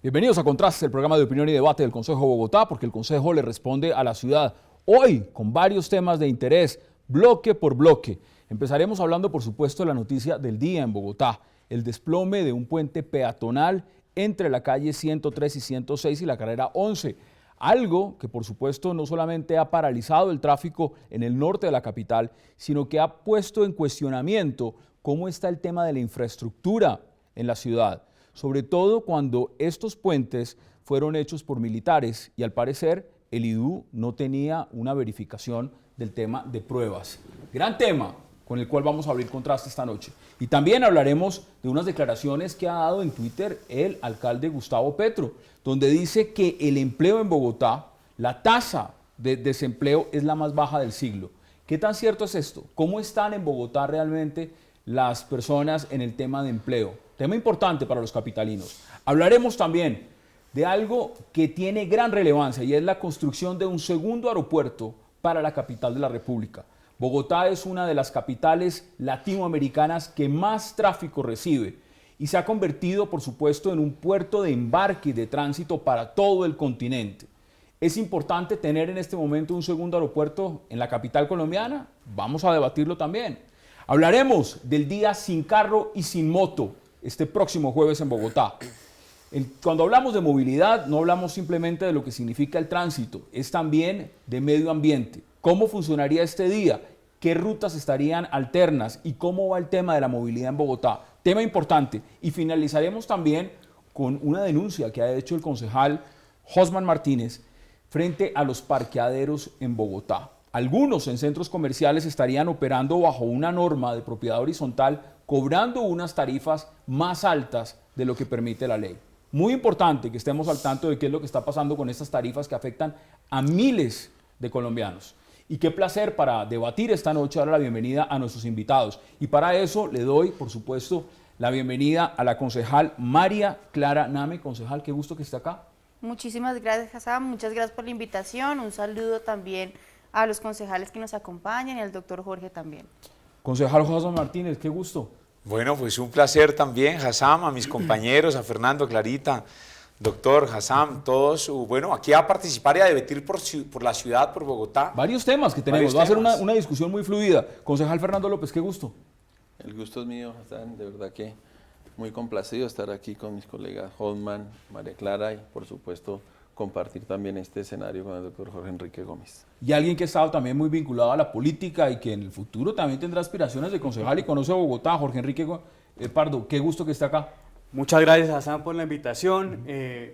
Bienvenidos a Contraste, el programa de opinión y debate del Consejo de Bogotá, porque el Consejo le responde a la ciudad. Hoy, con varios temas de interés, bloque por bloque. Empezaremos hablando, por supuesto, de la noticia del día en Bogotá, el desplome de un puente peatonal entre la calle 103 y 106 y la carrera 11. Algo que, por supuesto, no solamente ha paralizado el tráfico en el norte de la capital, sino que ha puesto en cuestionamiento cómo está el tema de la infraestructura en la ciudad, sobre todo cuando estos puentes fueron hechos por militares y al parecer el IDU no tenía una verificación del tema de pruebas. Gran tema con el cual vamos a abrir Contraste esta noche. Y también hablaremos de unas declaraciones que ha dado en Twitter el alcalde Gustavo Petro, donde dice que el empleo en Bogotá, la tasa de desempleo es la más baja del siglo. ¿Qué tan cierto es esto? ¿Cómo están en Bogotá realmente las personas en el tema de empleo? Tema importante para los capitalinos. Hablaremos también de algo que tiene gran relevancia y es la construcción de un segundo aeropuerto para la capital de la República. Bogotá es una de las capitales latinoamericanas que más tráfico recibe y se ha convertido, por supuesto, en un puerto de embarque y de tránsito para todo el continente. ¿Es importante tener en este momento un segundo aeropuerto en la capital colombiana? Vamos a debatirlo también. Hablaremos del día sin carro y sin moto este próximo jueves en Bogotá. Cuando hablamos de movilidad, no hablamos simplemente de lo que significa el tránsito, es también de medio ambiente. ¿Cómo funcionaría este día? ¿Qué rutas estarían alternas? ¿Y cómo va el tema de la movilidad en Bogotá? Tema importante. Y finalizaremos también con una denuncia que ha hecho el concejal Josman Martínez frente a los parqueaderos en Bogotá. Algunos en centros comerciales estarían operando bajo una norma de propiedad horizontal, cobrando unas tarifas más altas de lo que permite la ley. Muy importante que estemos al tanto de qué es lo que está pasando con estas tarifas que afectan a miles de colombianos. Y qué placer para debatir esta noche, dar la bienvenida a nuestros invitados. Y para eso le doy, por supuesto, la bienvenida a la concejal María Clara Name. Concejal, qué gusto que esté acá. Muchísimas gracias, Hassan. Muchas gracias por la invitación. Un saludo también a los concejales que nos acompañan y al doctor Jorge también. Concejal José Martínez, qué gusto. Bueno, pues un placer también, Hassam, a mis compañeros, a Fernando, Clarita, doctor, Hassam, todos, bueno, aquí a participar y a debatir por la ciudad, por Bogotá. Varios temas que tenemos, va a ser una discusión muy fluida. Concejal Fernando López, qué gusto. El gusto es mío, Hassan, de verdad que muy complacido de estar aquí con mis colegas Josman, María Clara y por supuesto compartir también este escenario con el doctor Jorge Enrique Gómez. Y alguien que ha estado también muy vinculado a la política y que en el futuro también tendrá aspiraciones de concejal y conoce Bogotá, Jorge Enrique Pardo, qué gusto que esté acá. Muchas gracias, Hassan, por la invitación,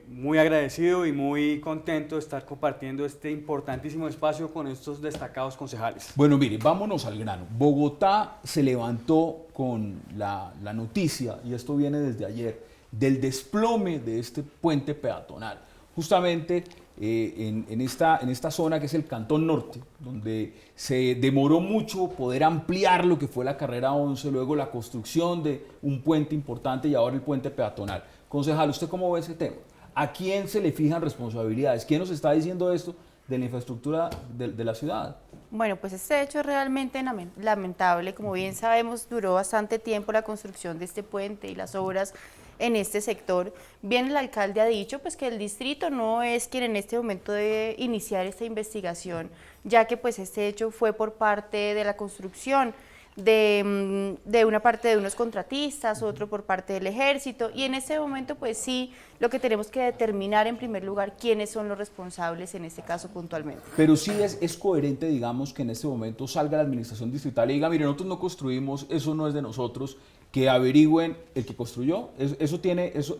muy agradecido y muy contento de estar compartiendo este importantísimo espacio con estos destacados concejales. Bueno, mire, vámonos al grano. Bogotá se levantó con la noticia, y esto viene desde ayer, del desplome de este puente peatonal. Justamente en esta zona que es el Cantón Norte, donde se demoró mucho poder ampliar lo que fue la carrera 11, luego la construcción de un puente importante y ahora el puente peatonal. Concejal, ¿usted cómo ve ese tema? ¿A quién se le fijan responsabilidades? ¿Quién nos está diciendo esto de la infraestructura de la ciudad? Bueno, pues este hecho es realmente lamentable. Como bien sabemos, duró bastante tiempo la construcción de este puente y las obras en este sector. Bien, el alcalde ha dicho pues que el distrito no es quien en este momento debe iniciar esta investigación, ya que pues este hecho fue por parte de la construcción de una parte de unos contratistas, otro por parte del ejército, y en este momento pues sí, lo que tenemos que determinar en primer lugar quiénes son los responsables en este caso puntualmente. Pero sí es coherente, digamos, que en este momento salga la administración distrital y diga, mire, nosotros no construimos, eso no es de nosotros, que averigüen el que construyó. ¿Eso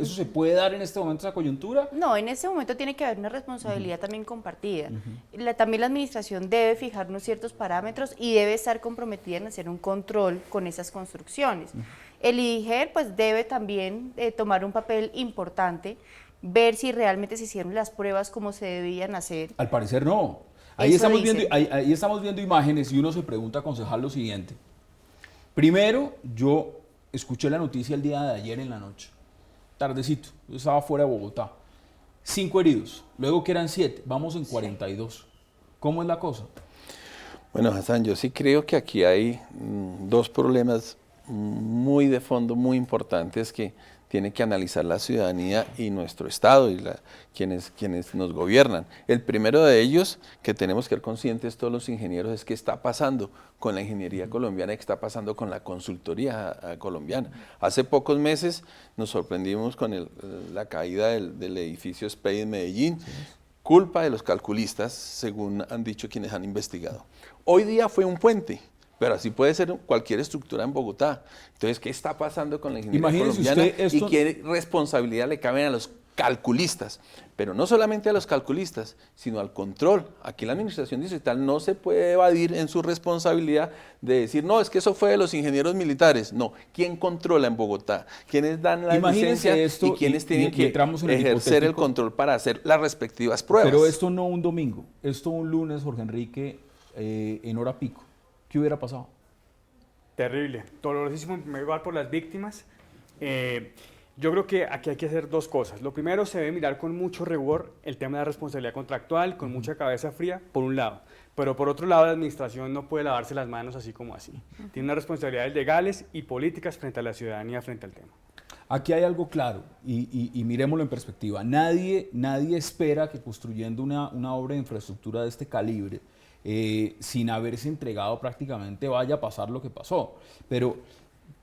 se puede dar en este momento, esa coyuntura? No, en este momento tiene que haber una responsabilidad también compartida. También la administración debe fijar unos ciertos parámetros y debe estar comprometida en hacer un control con esas construcciones. El IDIGER pues debe también tomar un papel importante, ver si realmente se hicieron las pruebas como se debían hacer. Al parecer no. Ahí estamos viendo imágenes y uno se pregunta, concejal, lo siguiente. Primero, yo escuché la noticia el día de ayer en la noche, tardecito, yo estaba fuera de Bogotá. 5 heridos, luego que eran 7, vamos en 42. ¿Cómo es la cosa? Bueno, Hassan, yo sí creo que aquí hay dos problemas muy de fondo, muy importantes que tiene que analizar la ciudadanía y nuestro Estado y quienes nos gobiernan. El primero de ellos, que tenemos que ser conscientes todos los ingenieros, es qué está pasando con la ingeniería colombiana y qué está pasando con la consultoría colombiana. Hace pocos meses nos sorprendimos con la caída del edificio SPEI en Medellín, culpa de los calculistas, según han dicho quienes han investigado. Hoy día fue un puente, pero así puede ser cualquier estructura en Bogotá. Entonces, ¿qué está pasando con la ingeniería colombiana y qué responsabilidad le caben a los calculistas? Pero no solamente a los calculistas, sino al control. Aquí la administración distrital no se puede evadir en su responsabilidad de decir, no, es que eso fue de los ingenieros militares. No, ¿quién controla en Bogotá? ¿Quiénes dan la licencia y quiénes tienen que ejercer el control para hacer las respectivas pruebas? Pero esto no un domingo, esto un lunes, Jorge Enrique, en hora pico. ¿Qué hubiera pasado? Terrible, dolorosísimo en primer lugar por las víctimas. Yo creo que aquí hay que hacer dos cosas. Lo primero, se debe mirar con mucho rigor el tema de la responsabilidad contractual, con mucha cabeza fría, por un lado. Pero por otro lado, la administración no puede lavarse las manos así como así. Tiene unas responsabilidades legales y políticas frente a la ciudadanía, frente al tema. Aquí hay algo claro y miremoslo en perspectiva. Nadie espera que construyendo una obra de infraestructura de este calibre, sin haberse entregado prácticamente, vaya a pasar lo que pasó. Pero,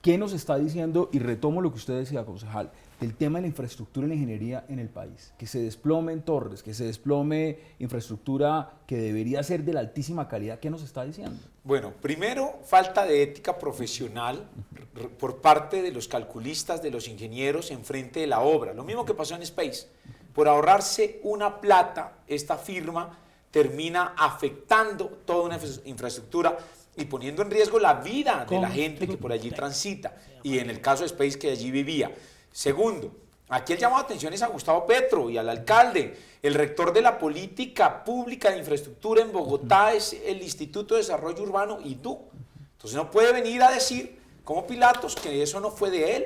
¿qué nos está diciendo? Y retomo lo que usted decía, concejal, del tema de la infraestructura y la ingeniería en el país. Que se desplome en torres, que se desplome infraestructura que debería ser de la altísima calidad. ¿Qué nos está diciendo? Bueno, primero, falta de ética profesional por parte de los calculistas, de los ingenieros en frente de la obra. Lo mismo que pasó en Space. Por ahorrarse una plata, esta firma termina afectando toda una infraestructura y poniendo en riesgo la vida de la gente que por allí transita, y en el caso de Space, que allí vivía. Segundo, aquí el llamado de atención es a Gustavo Petro y al alcalde. El rector de la política pública de infraestructura en Bogotá es el Instituto de Desarrollo Urbano, IDU. Entonces no puede venir a decir, como Pilatos, que eso no fue de él.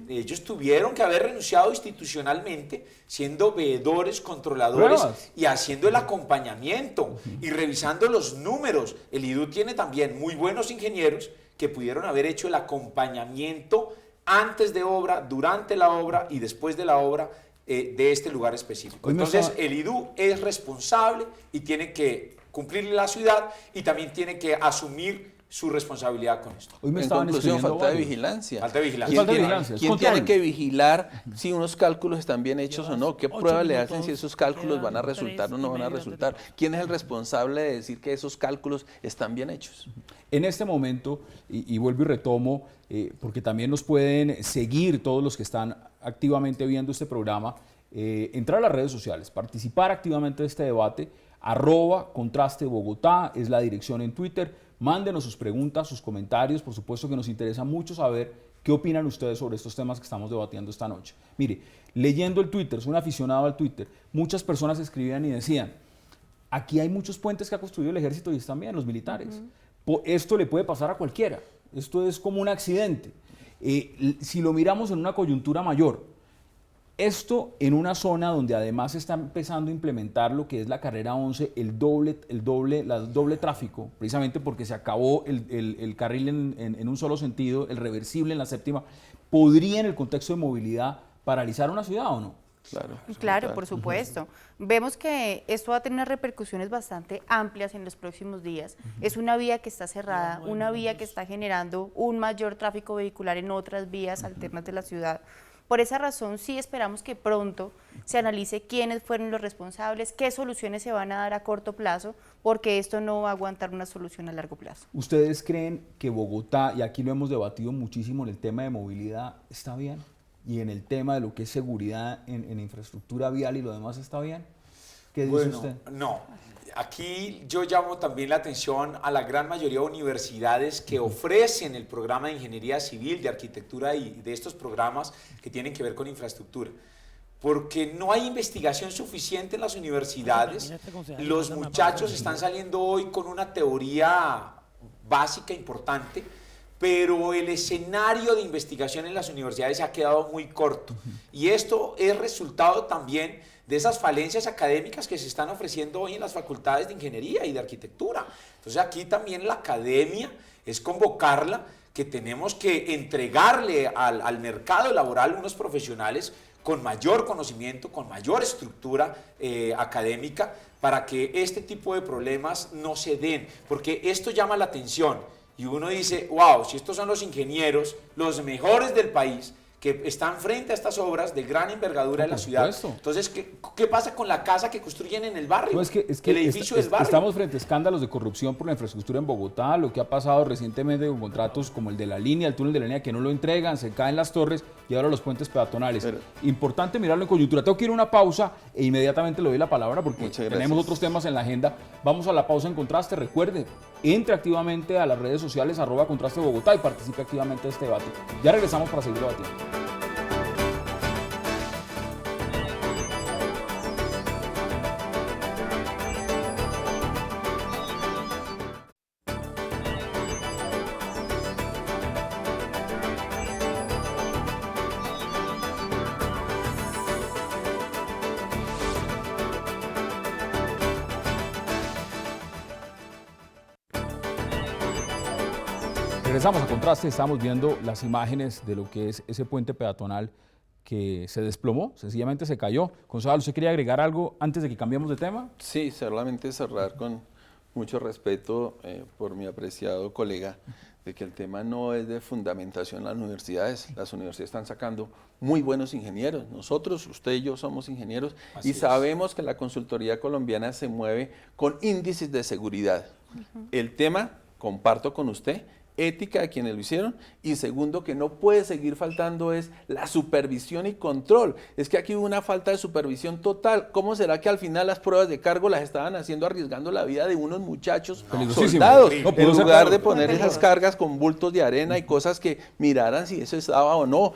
Ellos tuvieron que haber renunciado institucionalmente, siendo veedores, controladores y haciendo el acompañamiento y revisando los números. El IDU tiene también muy buenos ingenieros que pudieron haber hecho el acompañamiento antes de obra, durante la obra y después de la obra de este lugar específico. Entonces, el IDU es responsable y tiene que cumplirle la ciudad y también tiene que asumir su responsabilidad con esto. Hoy me en conclusión, falta de vigilancia. Falta de vigilancia. ¿Quién tiene que vigilar si unos cálculos están bien hechos o no? ¿Qué pruebas le hacen si esos cálculos van a resultar o no van a resultar? ¿Quién es el responsable de decir que esos cálculos están bien hechos? En este momento, y vuelvo y retomo, porque también nos pueden seguir todos los que están activamente viendo este programa, entrar a las redes sociales, participar activamente de este debate, @ContrasteBogotá es la dirección en Twitter. Mándenos sus preguntas, sus comentarios, por supuesto que nos interesa mucho saber qué opinan ustedes sobre estos temas que estamos debatiendo esta noche. Mire, leyendo el Twitter, soy un aficionado al Twitter, muchas personas escribían y decían, aquí hay muchos puentes que ha construido el ejército y están bien los militares. Esto le puede pasar a cualquiera, esto es como un accidente. Si lo miramos en una coyuntura mayor, esto en una zona donde además se está empezando a implementar lo que es la carrera 11, el doble tráfico, precisamente porque se acabó el carril en un solo sentido, el reversible en la séptima, ¿podría en el contexto de movilidad paralizar una ciudad o no? Claro, por supuesto. Vemos que esto va a tener unas repercusiones bastante amplias en los próximos días. Es una vía que está cerrada, una vía que está generando un mayor tráfico vehicular en otras vías alternas de la ciudad. Por esa razón, sí esperamos que pronto se analice quiénes fueron los responsables, qué soluciones se van a dar a corto plazo, porque esto no va a aguantar una solución a largo plazo. ¿Ustedes creen que Bogotá, y aquí lo hemos debatido muchísimo en el tema de movilidad, está bien? ¿Y en el tema de lo que es seguridad en infraestructura vial y lo demás está bien? ¿Qué dice usted? No. Aquí yo llamo también la atención a la gran mayoría de universidades que ofrecen el programa de ingeniería civil, de arquitectura y de estos programas que tienen que ver con infraestructura. Porque no hay investigación suficiente en las universidades. Los muchachos están saliendo hoy con una teoría básica importante, pero el escenario de investigación en las universidades se ha quedado muy corto. Y esto es resultado también de esas falencias académicas que se están ofreciendo hoy en las facultades de ingeniería y de arquitectura. Entonces aquí también la academia es convocarla, que tenemos que entregarle al mercado laboral unos profesionales con mayor conocimiento, con mayor estructura académica, para que este tipo de problemas no se den, porque esto llama la atención y uno dice, wow, si estos son los ingenieros, los mejores del país, que están frente a estas obras de gran envergadura de la ciudad. Entonces, ¿qué pasa con la casa que construyen en el barrio? No, es que el edificio del barrio. Estamos frente a escándalos de corrupción por la infraestructura en Bogotá, lo que ha pasado recientemente con contratos como el de la línea, el túnel de la línea, que no lo entregan, se caen las torres y ahora los puentes peatonales. Importante mirarlo en coyuntura. Tengo que ir a una pausa e inmediatamente le doy la palabra porque tenemos otros temas en la agenda. Vamos a la pausa en Contraste. Recuerde, entre activamente a las redes sociales @Contraste Bogotá y participe activamente de este debate. Ya regresamos para seguir debatiendo. Regresamos a Contraste, estamos viendo las imágenes de lo que es ese puente peatonal que se desplomó, sencillamente se cayó. Concejal, ¿usted quería agregar algo antes de que cambiemos de tema? Sí, solamente cerrar con mucho respeto por mi apreciado colega, de que el tema no es de fundamentación en las universidades están sacando muy buenos ingenieros, nosotros, usted y yo somos ingenieros y sabemos que la consultoría colombiana se mueve con índices de seguridad. El tema, comparto con usted, ética de quienes lo hicieron, y segundo, que no puede seguir faltando es la supervisión y control. Es que aquí hubo una falta de supervisión total. ¿Cómo será que al final las pruebas de cargo las estaban haciendo arriesgando la vida de unos muchachos soldados, en lugar de poner esas cargas con bultos de arena y cosas que miraran si eso estaba o no?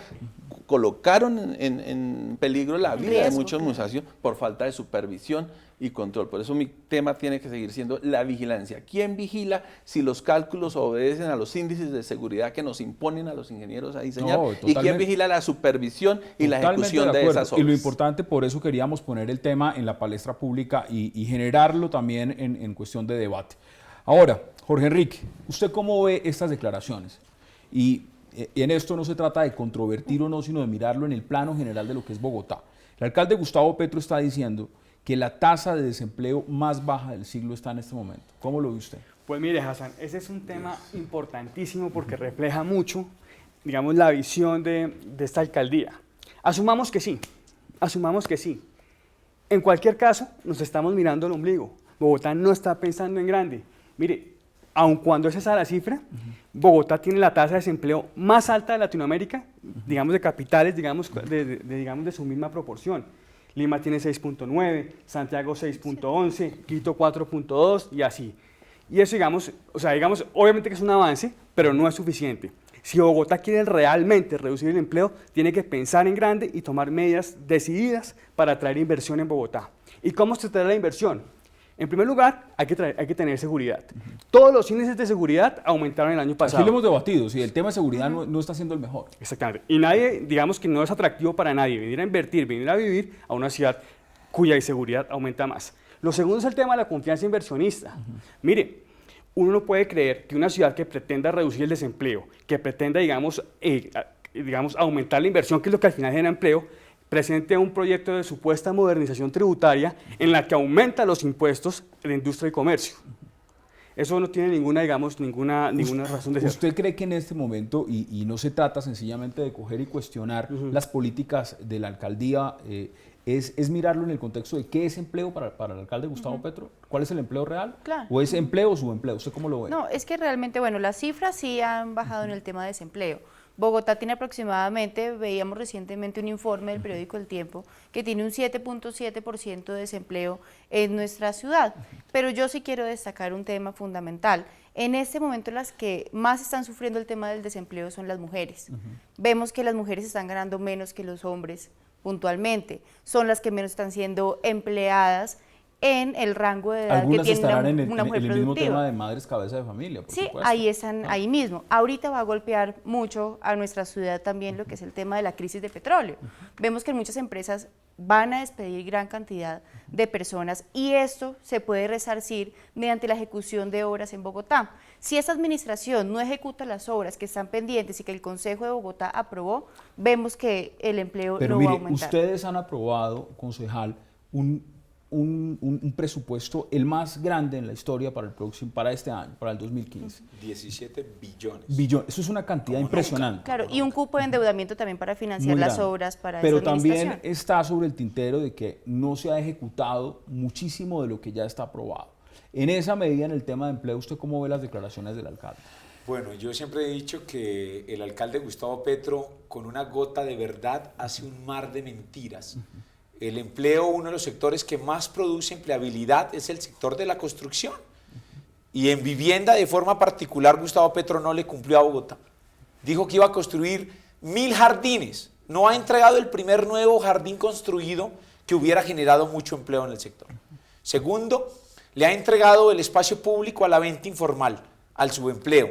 Colocaron en peligro la vida de muchos muchachos por falta de supervisión y control. Por eso mi tema tiene que seguir siendo la vigilancia. ¿Quién vigila si los cálculos obedecen a los índices de seguridad que nos imponen a los ingenieros a diseñar? ¿Y quién vigila la supervisión y la ejecución de esas obras? Y lo importante, por eso queríamos poner el tema en la palestra pública y generarlo también en cuestión de debate. Ahora, Jorge Enrique, ¿usted cómo ve estas declaraciones? Y en esto no se trata de controvertir o no, sino de mirarlo en el plano general de lo que es Bogotá. El alcalde Gustavo Petro está diciendo que la tasa de desempleo más baja del siglo está en este momento. ¿Cómo lo ve usted? Pues mire, Hassan, ese es un tema importantísimo porque refleja mucho, digamos, la visión de esta alcaldía. Asumamos que sí. En cualquier caso, nos estamos mirando el ombligo. Bogotá no está pensando en grande. Mire, aun cuando es esa la cifra, Bogotá tiene la tasa de desempleo más alta de Latinoamérica, digamos de capitales, digamos de su misma proporción. Lima tiene 6.9, Santiago 6.11, Quito 4.2 y así. Y eso, digamos, obviamente que es un avance, pero no es suficiente. Si Bogotá quiere realmente reducir el empleo, tiene que pensar en grande y tomar medidas decididas para atraer inversión en Bogotá. ¿Y cómo se trae la inversión? En primer lugar, hay que tener seguridad. Todos los índices de seguridad aumentaron el año pasado. Aquí lo hemos debatido, si el tema de seguridad no está siendo el mejor. Exactamente. Y nadie, digamos que no es atractivo para nadie venir a invertir, venir a vivir a una ciudad cuya inseguridad aumenta más. Lo segundo es el tema de la confianza inversionista. Mire, uno no puede creer que una ciudad que pretenda reducir el desempleo, que pretenda, digamos, aumentar la inversión, que es lo que al final genera empleo, presente un proyecto de supuesta modernización tributaria en la que aumenta los impuestos de la industria y comercio. Eso no tiene ninguna razón de ser. ¿Usted cree que en este momento, y no se trata sencillamente de coger y cuestionar las políticas de la alcaldía, es mirarlo en el contexto de qué es empleo para el alcalde Gustavo Petro? ¿Cuál es el empleo real? Claro. ¿O es empleo o subempleo? ¿Usted cómo lo ve? No, es que realmente, bueno, las cifras sí han bajado en el tema de desempleo. Bogotá tiene aproximadamente, veíamos recientemente un informe del periódico El Tiempo, que tiene un 7.7% de desempleo en nuestra ciudad. Pero yo sí quiero destacar un tema fundamental. En este momento las que más están sufriendo el tema del desempleo son las mujeres. Vemos que las mujeres están ganando menos que los hombres puntualmente. Son las que menos están siendo empleadas en el rango de edad algunas que tiene estarán una mujer en el productiva. mismo tema de madres cabeza de familia, por sí, supuesto. ahí están, ahí mismo. Ahorita va a golpear mucho a nuestra ciudad también lo que es el tema de la crisis de petróleo. Vemos que en muchas empresas van a despedir gran cantidad de personas y esto se puede resarcir mediante la ejecución de obras en Bogotá. Si esta administración no ejecuta las obras que están pendientes y que el Consejo de Bogotá aprobó, vemos que el empleo Pero no mire, va a aumentar. ustedes han aprobado, concejal, un presupuesto el más grande en la historia para este año, para el 2015. 17 billones. Eso es una cantidad impresionante. Claro, y un cupo de endeudamiento también para financiar Muy las grande. obras para Pero esta también administración. está sobre el tintero de que no se ha ejecutado muchísimo de lo que ya está aprobado. En esa medida, en el tema de empleo, ¿usted cómo ve las declaraciones del alcalde? Bueno, yo siempre he dicho que el alcalde Gustavo Petro, con una gota de verdad, hace un mar de mentiras. El empleo, uno de los sectores que más produce empleabilidad, es el sector de la construcción. Y en vivienda, de forma particular, Gustavo Petro no le cumplió a Bogotá. Dijo que iba a construir 1000 jardines. No ha entregado el primer nuevo jardín construido que hubiera generado mucho empleo en el sector. Segundo, le ha entregado el espacio público a la venta informal, al subempleo.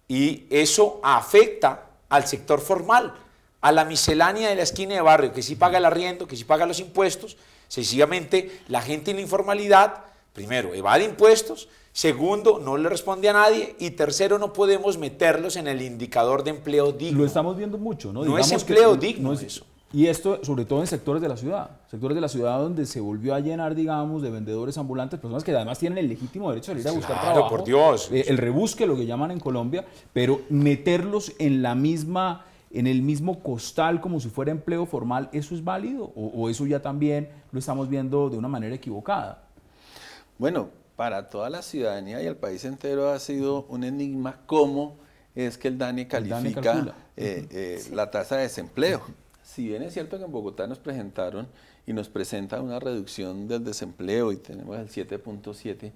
Y eso afecta al sector formal, a la miscelánea de la esquina de barrio, que sí paga el arriendo, que sí paga los impuestos. Sencillamente, la gente en la informalidad, primero, evade impuestos, segundo, no le responde a nadie, y tercero, no podemos meterlos en el indicador de empleo digno. Lo estamos viendo mucho, ¿no? No es Digamos que empleo digno eso. Y esto, sobre todo en sectores de la ciudad donde se volvió a llenar, digamos, de vendedores ambulantes, personas que además tienen el legítimo derecho de ir a buscar Claro, trabajo. por Dios. El rebusque, lo que llaman en Colombia, pero meterlos en el mismo costal como si fuera empleo formal, ¿eso es válido? ¿O eso ya también lo estamos viendo de una manera equivocada? Bueno, para toda la ciudadanía y el país entero ha sido un enigma cómo es que el DANE califica la tasa de desempleo. Si bien es cierto que en Bogotá nos presentaron y nos presentan una reducción del desempleo y tenemos el 7.7,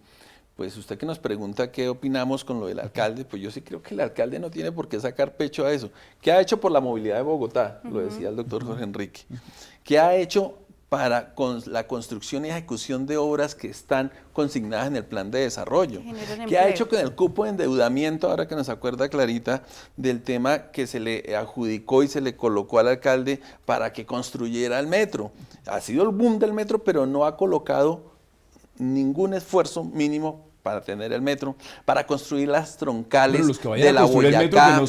pues usted que nos pregunta qué opinamos con lo del alcalde, pues yo sí creo que el alcalde no tiene por qué sacar pecho a eso. ¿Qué ha hecho por la movilidad de Bogotá? Lo decía el doctor Jorge Enrique. ¿Qué ha hecho para la construcción y ejecución de obras que están consignadas en el plan de desarrollo? ¿Qué ha hecho con el cupo de endeudamiento, ahora que nos acuerda Clarita, del tema que se le adjudicó y se le colocó al alcalde para que construyera el metro? Ha sido el boom del metro, pero no ha colocado ningún esfuerzo mínimo para tener el metro, para construir las troncales de la Boyacá,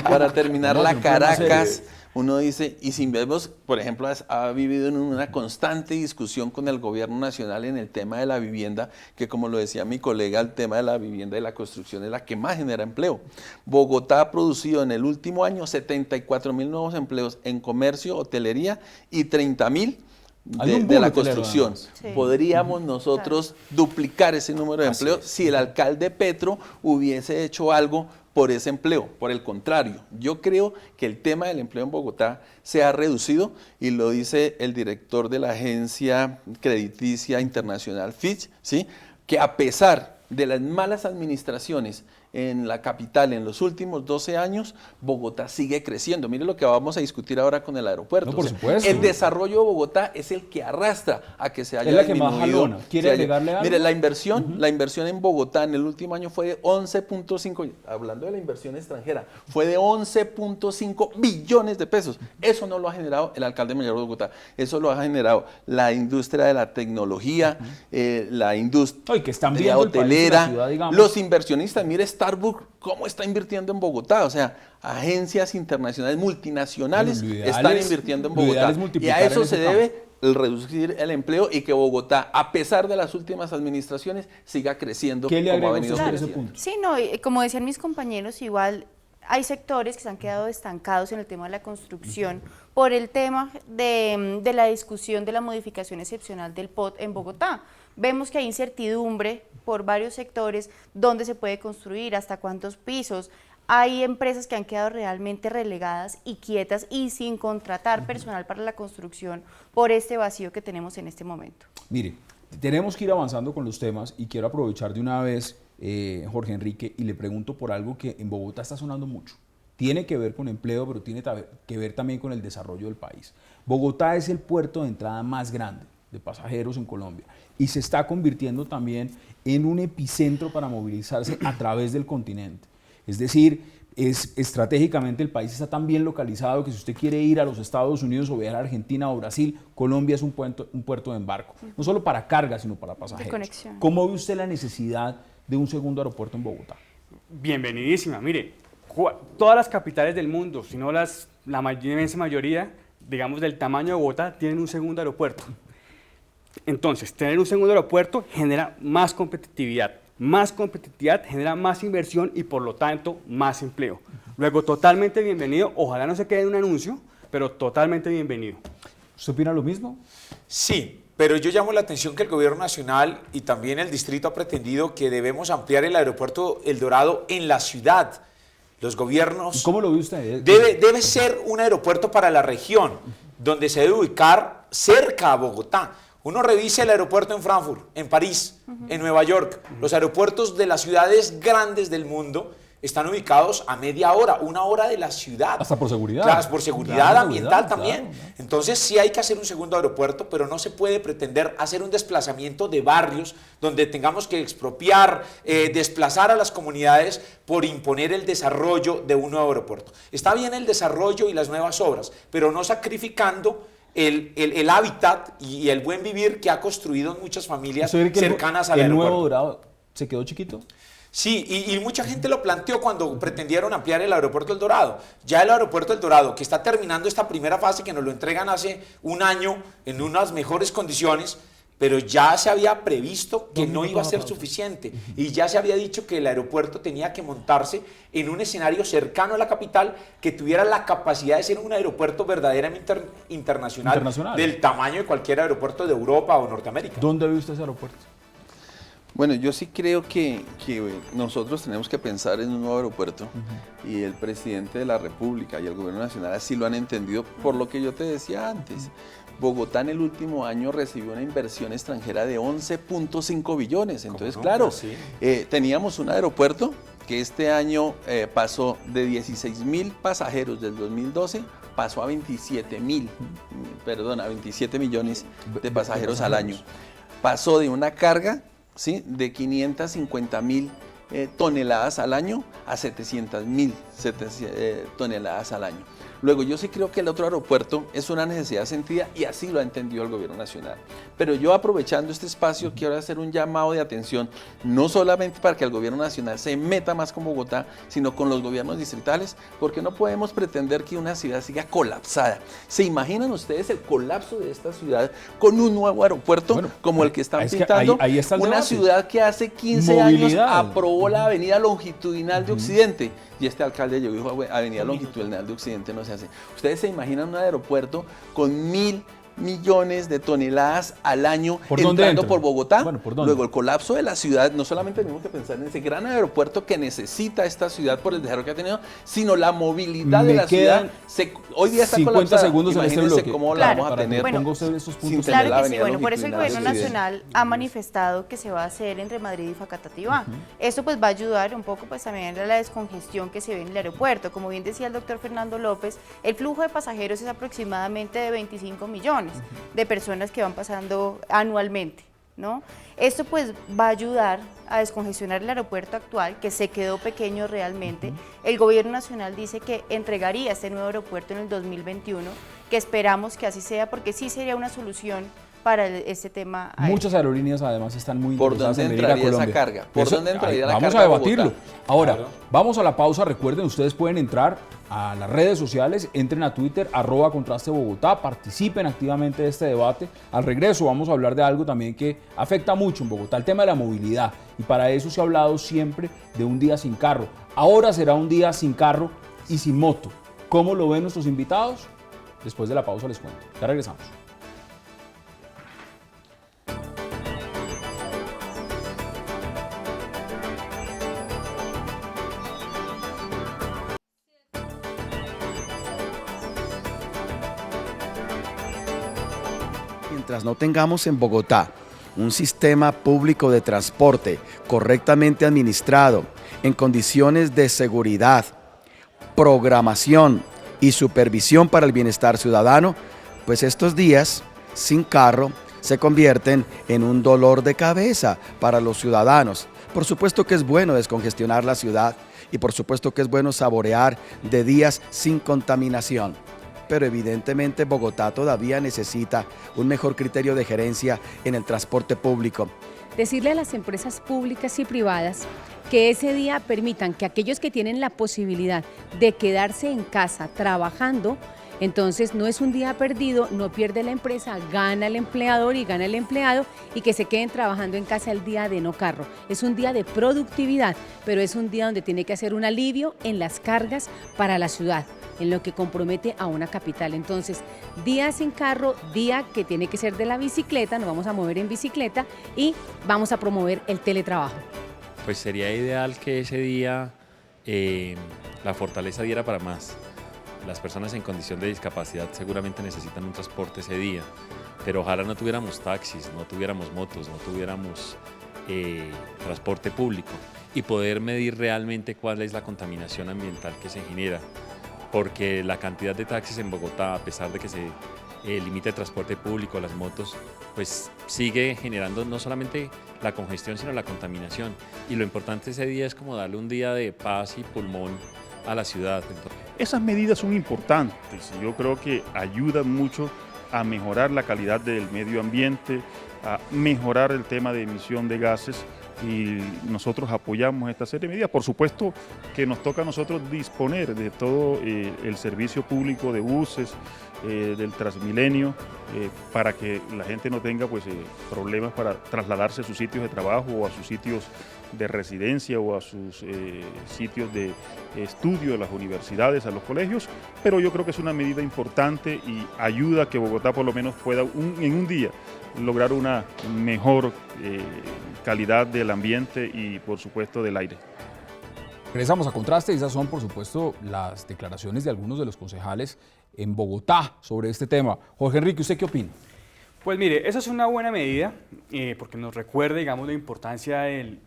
para terminar la Caracas. Uno dice, y si vemos, por ejemplo, ha vivido en una constante discusión con el gobierno nacional en el tema de la vivienda, que como lo decía mi colega, el tema de la vivienda y la construcción es la que más genera empleo. Bogotá ha producido en el último año 74.000 nuevos empleos en comercio, hotelería y 30.000 de la construcción. Sí. Podríamos nosotros duplicar ese número de empleos si el alcalde Petro hubiese hecho algo por ese empleo. Por el contrario, yo creo que el tema del empleo en Bogotá se ha reducido y lo dice el director de la agencia crediticia internacional Fitch, ¿sí? Que a pesar de las malas administraciones en la capital en los últimos 12 años, Bogotá sigue creciendo. Mire lo que vamos a discutir ahora con el aeropuerto. No, por supuesto. El desarrollo de Bogotá es el que arrastra a que se haya Es la que disminuido. más jalona. ¿Quiere agregarle algo? Mire, la inversión en Bogotá en el último año fue de 11.5, hablando de la inversión extranjera, fue de 11.5 billones de pesos. Eso no lo ha generado el alcalde mayor de Bogotá, eso lo ha generado la industria de la tecnología, la industria que están viendo hotelera, el país, la ciudad, digamos. los inversionistas. Mire Starbucks cómo está invirtiendo en Bogotá, o sea, agencias internacionales multinacionales están invirtiendo en Bogotá, y a eso se debe el reducir el empleo y que Bogotá, a pesar de las últimas administraciones, siga creciendo. ¿Qué le como ha agrega venido usted a ese creciendo. punto? Sí, no, y como decían mis compañeros, igual hay sectores que se han quedado estancados en el tema de la construcción por el tema de la discusión de la modificación excepcional del POT en Bogotá. Vemos que hay incertidumbre por varios sectores, dónde se puede construir, hasta cuántos pisos. Hay empresas que han quedado realmente relegadas y quietas y sin contratar personal para la construcción por este vacío que tenemos en este momento. Mire, tenemos que ir avanzando con los temas y quiero aprovechar de una vez, Jorge Enrique, y le pregunto por algo que en Bogotá está sonando mucho. Tiene que ver con empleo, pero tiene que ver también con el desarrollo del país. Bogotá es el puerto de entrada más grande de pasajeros en Colombia y se está convirtiendo también en un epicentro para movilizarse a través del continente. Es decir, estratégicamente el país está tan bien localizado que si usted quiere ir a los Estados Unidos o viajar a Argentina o Brasil, Colombia es un puerto de embarco, no solo para carga, sino para pasajeros. De conexión. ¿Cómo ve usted la necesidad de un segundo aeropuerto en Bogotá? Bienvenidísima. Mire, todas las capitales del mundo, si no la inmensa mayoría, digamos del tamaño de Bogotá, tienen un segundo aeropuerto. Entonces, tener un segundo aeropuerto genera más competitividad. Más competitividad genera más inversión y por lo tanto más empleo. Luego, totalmente bienvenido. Ojalá no se quede en un anuncio, pero totalmente bienvenido. ¿Usted opina lo mismo? Sí, pero yo llamo la atención que el gobierno nacional y también el distrito ha pretendido que debemos ampliar el aeropuerto El Dorado en la ciudad. Los gobiernos... ¿Cómo lo ve usted? Debe ser un aeropuerto para la región, donde se debe ubicar cerca a Bogotá. Uno revisa el aeropuerto en Frankfurt, en París, en Nueva York. Los aeropuertos de las ciudades grandes del mundo están ubicados a media hora, 1 hora de la ciudad. Hasta por seguridad. Claro, por seguridad Claro, ambiental claro, también. claro. Entonces sí hay que hacer un segundo aeropuerto, pero no se puede pretender hacer un desplazamiento de barrios donde tengamos que expropiar, desplazar a las comunidades por imponer el desarrollo de un nuevo aeropuerto. Está bien el desarrollo y las nuevas obras, pero no sacrificando el hábitat y el buen vivir que ha construido muchas familias cercanas al ¿El aeropuerto. nuevo Dorado se quedó chiquito? Sí, y mucha gente lo planteó cuando pretendieron ampliar el aeropuerto El Dorado. Ya el aeropuerto El Dorado, que está terminando esta primera fase, que nos lo entregan hace un año en unas mejores condiciones, pero ya se había previsto que no iba a ser suficiente y ya se había dicho que el aeropuerto tenía que montarse en un escenario cercano a la capital que tuviera la capacidad de ser un aeropuerto verdaderamente internacional del tamaño de cualquier aeropuerto de Europa o Norteamérica. ¿Dónde ve usted ese aeropuerto? Bueno, yo sí creo que nosotros tenemos que pensar en un nuevo aeropuerto y el presidente de la República y el gobierno nacional así lo han entendido por lo que yo te decía antes. Bogotá en el último año recibió una inversión extranjera de 11.5 billones. Entonces, no? claro, Sí. teníamos un aeropuerto que este año pasó de 16.000 pasajeros del 2012, pasó a 27 millones de pasajeros al año. Pasó de una carga, ¿sí?, de 550.000 toneladas al año a 700.000 toneladas al año. Luego, yo sí creo que el otro aeropuerto es una necesidad sentida y así lo ha entendido el gobierno nacional. Pero yo, aprovechando este espacio, quiero hacer un llamado de atención, no solamente para que el gobierno nacional se meta más con Bogotá, sino con los gobiernos distritales, porque no podemos pretender que una ciudad siga colapsada. ¿Se imaginan ustedes el colapso de esta ciudad con un nuevo aeropuerto como el que están pintando? Ahí está el una debate. Ciudad que hace 15 años aprobó la avenida longitudinal de Occidente. Y este alcalde llegó y dijo, avenida longitudinal de Occidente no se hace. ¿Ustedes se imaginan un aeropuerto con 1.000 millones de toneladas al año entrando por Bogotá? Bueno, ¿por dónde? Luego, el colapso de la ciudad, no solamente tenemos que pensar en ese gran aeropuerto que necesita esta ciudad por el desarrollo que ha tenido, sino la movilidad de la ciudad. Hoy día está 50 colapsada. segundos en este Imagínense bloque. cómo Claro, la vamos a tener. bueno, pongo usted esos puntos. sin Claro la que sí, avenida bueno, por eso el longitudinal gobierno de Occidente. nacional ha manifestado que se va a hacer entre Madrid y Facatativá. Esto pues va a ayudar un poco pues también a la descongestión que se ve en el aeropuerto. Como bien decía el doctor Fernando López, el flujo de pasajeros es aproximadamente de 25 millones de personas que van pasando anualmente, ¿no? Esto pues va a ayudar a descongestionar el aeropuerto actual, que se quedó pequeño realmente. El gobierno nacional dice que entregaría este nuevo aeropuerto en el 2021, que esperamos que así sea, porque sí sería una solución para este tema. Muchas aerolíneas además están muy ¿Por interesadas dónde en venir a entraría esa Colombia. carga? ¿Por dónde entraría la vamos carga a a debatirlo. Bogotá? Ahora, Claro. vamos a la pausa. Recuerden, ustedes pueden entrar a las redes sociales, entren a Twitter, @ContrasteBogotá, participen activamente de este debate. Al regreso vamos a hablar de algo también que afecta mucho en Bogotá, el tema de la movilidad. Y para eso se ha hablado siempre de un día sin carro. Ahora será un día sin carro y sin moto. ¿Cómo lo ven nuestros invitados? Después de la pausa les cuento. Ya regresamos. Mientras no tengamos en Bogotá un sistema público de transporte correctamente administrado, en condiciones de seguridad, programación y supervisión para el bienestar ciudadano, pues estos días sin carro se convierten en un dolor de cabeza para los ciudadanos. Por supuesto que es bueno descongestionar la ciudad y por supuesto que es bueno saborear de días sin contaminación. Pero evidentemente Bogotá todavía necesita un mejor criterio de gerencia en el transporte público. Decirle a las empresas públicas y privadas que ese día permitan que aquellos que tienen la posibilidad de quedarse en casa trabajando, entonces no es un día perdido, no pierde la empresa, gana el empleador y gana el empleado, y que se queden trabajando en casa el día de no carro. Es un día de productividad, pero es un día donde tiene que hacer un alivio en las cargas para la ciudad, en lo que compromete a una capital. Entonces, día sin carro, día que tiene que ser de la bicicleta, nos vamos a mover en bicicleta y vamos a promover el teletrabajo. Pues sería ideal que ese día la fortaleza diera para más. Las personas en condición de discapacidad seguramente necesitan un transporte ese día, pero ojalá no tuviéramos taxis, no tuviéramos motos, no tuviéramos transporte público, y poder medir realmente cuál es la contaminación ambiental que se genera, porque la cantidad de taxis en Bogotá, a pesar de que se limite el transporte público, las motos, pues sigue generando no solamente la congestión, sino la contaminación. Y lo importante ese día es como darle un día de paz y pulmón a la ciudad. Esas medidas son importantes, yo creo que ayudan mucho a mejorar la calidad del medio ambiente, a mejorar el tema de emisión de gases, y nosotros apoyamos esta serie de medidas. Por supuesto que nos toca a nosotros disponer de todo el servicio público de buses, del Transmilenio, para que la gente no tenga problemas para trasladarse a sus sitios de trabajo o a sus sitios de residencia o a sus sitios de estudio, de las universidades, a los colegios, pero yo creo que es una medida importante y ayuda a que Bogotá por lo menos pueda en un día lograr una mejor calidad del ambiente y por supuesto del aire. Regresamos a Contraste y esas son, por supuesto, las declaraciones de algunos de los concejales en Bogotá sobre este tema. Jorge Enrique, ¿usted qué opina? Pues mire, esa es una buena medida porque nos recuerda, digamos, la importancia del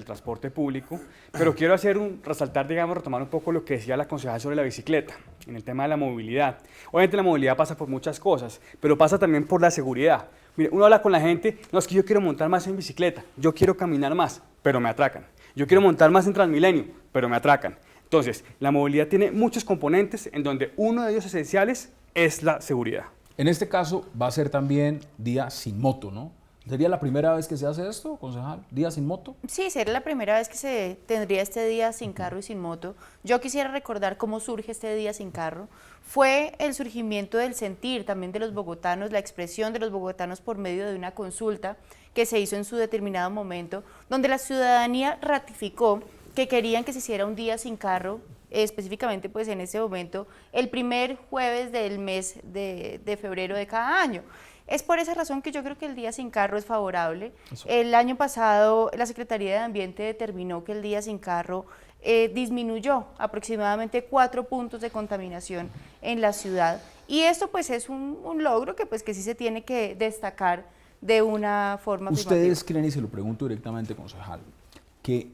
transporte público, pero quiero resaltar, retomar un poco lo que decía la concejal sobre la bicicleta, en el tema de la movilidad. Obviamente la movilidad pasa por muchas cosas, pero pasa también por la seguridad. Mire, uno habla con la gente, no, es que yo quiero montar más en bicicleta, yo quiero caminar más, pero me atracan. Yo quiero montar más en Transmilenio, pero me atracan. Entonces, la movilidad tiene muchos componentes en donde uno de ellos esenciales es la seguridad. En este caso va a ser también día sin moto, ¿no? ¿Sería la primera vez que se hace esto, concejal? ¿Día sin moto? Sí, sería la primera vez que se tendría este día sin carro y sin moto. Yo quisiera recordar cómo surge este día sin carro. Fue el surgimiento del sentir también de los bogotanos, la expresión de los bogotanos por medio de una consulta que se hizo en su determinado momento, donde la ciudadanía ratificó que querían que se hiciera un día sin carro, específicamente pues en ese momento, el primer jueves del mes de febrero de cada año. Es por esa razón que yo creo que el día sin carro es favorable. El año pasado la Secretaría de Ambiente determinó que el día sin carro disminuyó aproximadamente 4 puntos de contaminación en la ciudad. Y esto pues es un logro que sí se tiene que destacar de una forma afirmativa. ¿Ustedes creen, y se lo pregunto directamente, concejal, que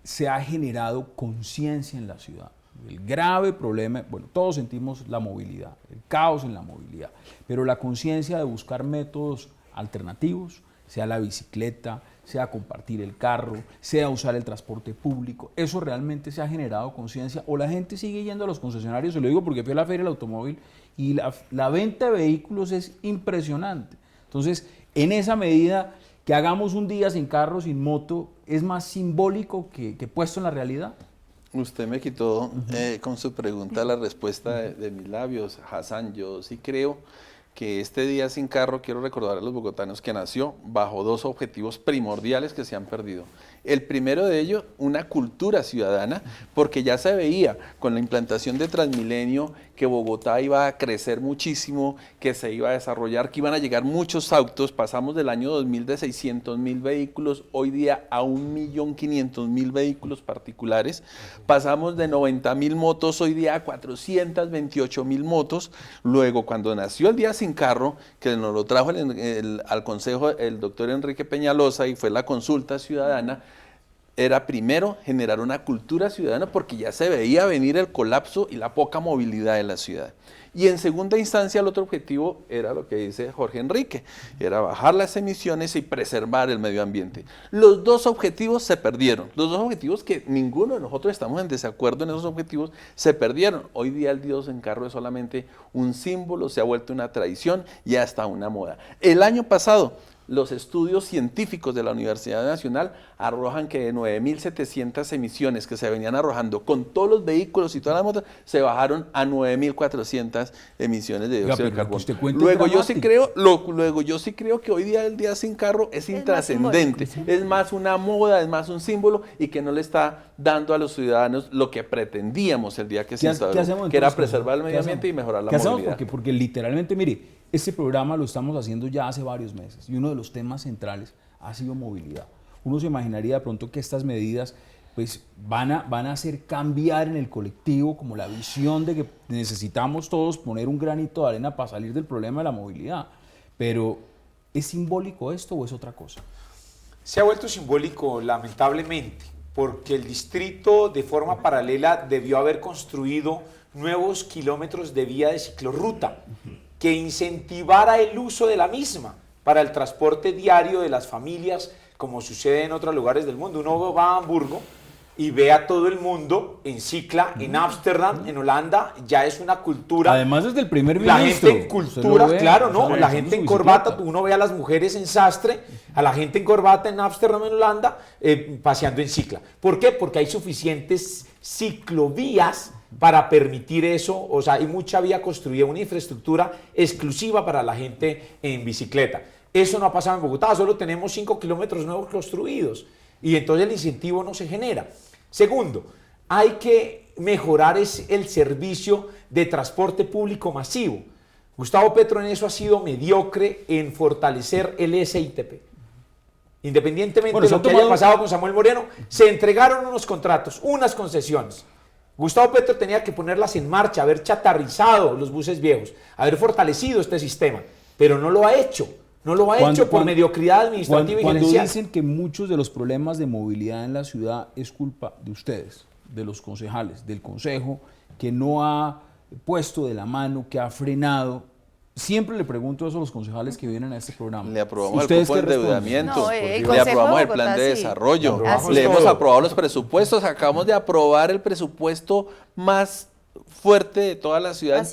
se ha generado conciencia en la ciudad? El grave problema, bueno, todos sentimos la movilidad, el caos en la movilidad, pero la conciencia de buscar métodos alternativos, sea la bicicleta, sea compartir el carro, sea usar el transporte público, ¿eso realmente se ha generado conciencia o la gente sigue yendo a los concesionarios? Se lo digo porque fui a la Feria del Automóvil y la venta de vehículos es impresionante. Entonces, en esa medida, que hagamos un día sin carro, sin moto, ¿es más simbólico que puesto en la realidad? Usted me quitó con su pregunta la respuesta de mis labios, Hassan. Yo sí creo que este día sin carro, quiero recordar a los bogotanos que nació bajo 2 objetivos primordiales que se han perdido. El primero de ellos, una cultura ciudadana, porque ya se veía con la implantación de Transmilenio que Bogotá iba a crecer muchísimo, que se iba a desarrollar, que iban a llegar muchos autos. Pasamos del año 2000 de 600.000 vehículos, hoy día a 1.500.000 vehículos particulares. Pasamos de 90.000 motos, hoy día a 428.000 motos. Luego, cuando nació el día sin carro, que nos lo trajo al Consejo el doctor Enrique Peñalosa y fue la consulta ciudadana, era primero generar una cultura ciudadana porque ya se veía venir el colapso y la poca movilidad de la ciudad. Y en segunda instancia el otro objetivo era lo que dice Jorge Enrique, era bajar las emisiones y preservar el medio ambiente. Los dos objetivos se perdieron, los dos objetivos que ninguno de nosotros estamos en desacuerdo en esos objetivos, se perdieron. Hoy día el Dios en carro es solamente un símbolo, se ha vuelto una tradición y hasta una moda. El año pasado, los estudios científicos de la Universidad Nacional arrojan que de 9.700 emisiones que se venían arrojando con todos los vehículos y todas las motos, se bajaron a 9.400 emisiones de dióxido de carbono. Luego yo sí creo que hoy día el día sin carro es intrascendente, es más una moda, es más un símbolo y que no le está dando a los ciudadanos lo que pretendíamos el día que se instauró, que era preservar el medio ambiente y mejorar la movilidad. Porque literalmente, mire, este programa lo estamos haciendo ya hace varios meses y uno de los temas centrales ha sido movilidad. Uno se imaginaría de pronto que estas medidas pues, van a hacer cambiar en el colectivo como la visión de que necesitamos todos poner un granito de arena para salir del problema de la movilidad. Pero, ¿es simbólico esto o es otra cosa? Se ha vuelto simbólico, lamentablemente, porque el distrito de forma paralela debió haber construido nuevos kilómetros de vía de ciclorruta que incentivara el uso de la misma para el transporte diario de las familias, como sucede en otros lugares del mundo. Uno va a Hamburgo y ve a todo el mundo en cicla, en Ámsterdam, en Holanda, ya es una cultura. Además desde el primer ministro. La gente en cultura, claro, ¿no? La gente en corbata, uno ve a las mujeres en sastre, a la gente en corbata en Ámsterdam, en Holanda, paseando en cicla. ¿Por qué? Porque hay suficientes ciclovías para permitir eso, o sea, hay mucha vía construida, una infraestructura exclusiva para la gente en bicicleta. Eso no ha pasado en Bogotá, solo tenemos 5 kilómetros nuevos construidos y entonces el incentivo no se genera. Segundo, hay que mejorar el servicio de transporte público masivo. Gustavo Petro en eso ha sido mediocre en fortalecer el SITP. Independientemente de lo que haya pasado con Samuel Moreno, se entregaron unos contratos, unas concesiones. Gustavo Petro tenía que ponerlas en marcha, haber chatarrizado los buses viejos, haber fortalecido este sistema, pero no lo ha hecho. No lo ha hecho por mediocridad administrativa y gerencial. Cuando dicen que muchos de los problemas de movilidad en la ciudad es culpa de ustedes, de los concejales, del consejo, que no ha puesto de la mano, que ha frenado. Siempre le pregunto eso a los concejales que vienen a este programa. Le aprobamos el cupo de endeudamiento, le aprobamos el plan de desarrollo, le hemos aprobado los presupuestos, acabamos de aprobar el presupuesto más fuerte de toda la ciudad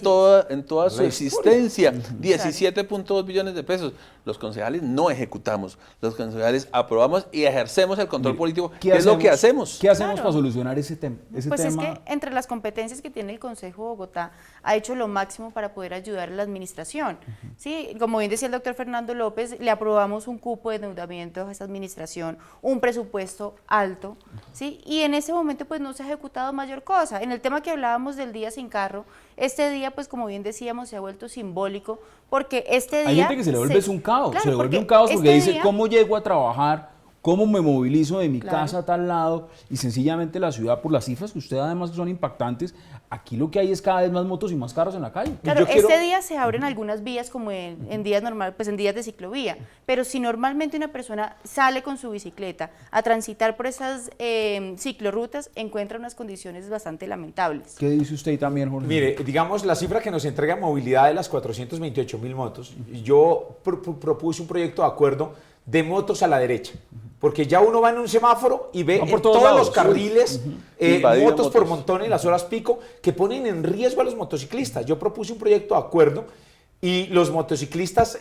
en toda su existencia, 17.2 billones de pesos. Los concejales no ejecutamos, los concejales aprobamos y ejercemos el control político, que es lo que hacemos. ¿Qué hacemos para solucionar ese tema? Es que entre las competencias que tiene el Consejo de Bogotá, ha hecho lo máximo para poder ayudar a la administración. ¿Sí? Como bien decía el doctor Fernando López, le aprobamos un cupo de endeudamiento a esa administración, un presupuesto alto, ¿sí? Y en ese momento pues no se ha ejecutado mayor cosa. En el tema que hablábamos del día sin carro, este día pues como bien decíamos se ha vuelto simbólico porque este día... Hay gente que se le vuelve un caos, claro, se le vuelve un caos porque dice ¿cómo llego a trabajar? ¿Cómo me movilizo de mi casa a tal lado? Y sencillamente la ciudad, por las cifras que usted además que son impactantes, aquí lo que hay es cada vez más motos y más carros en la calle. Claro, este día se abren algunas vías como en días normales, pues en días de ciclovía, pero si normalmente una persona sale con su bicicleta a transitar por esas ciclorrutas, encuentra unas condiciones bastante lamentables. ¿Qué dice usted también, Jorge? Mire, digamos la cifra que nos entrega movilidad de las 428.000 motos, yo propuse un proyecto de acuerdo de motos a la derecha. Porque ya uno va en un semáforo y ve en todos los carriles motos por montón en las horas pico que ponen en riesgo a los motociclistas. Yo propuse un proyecto de acuerdo y los motociclistas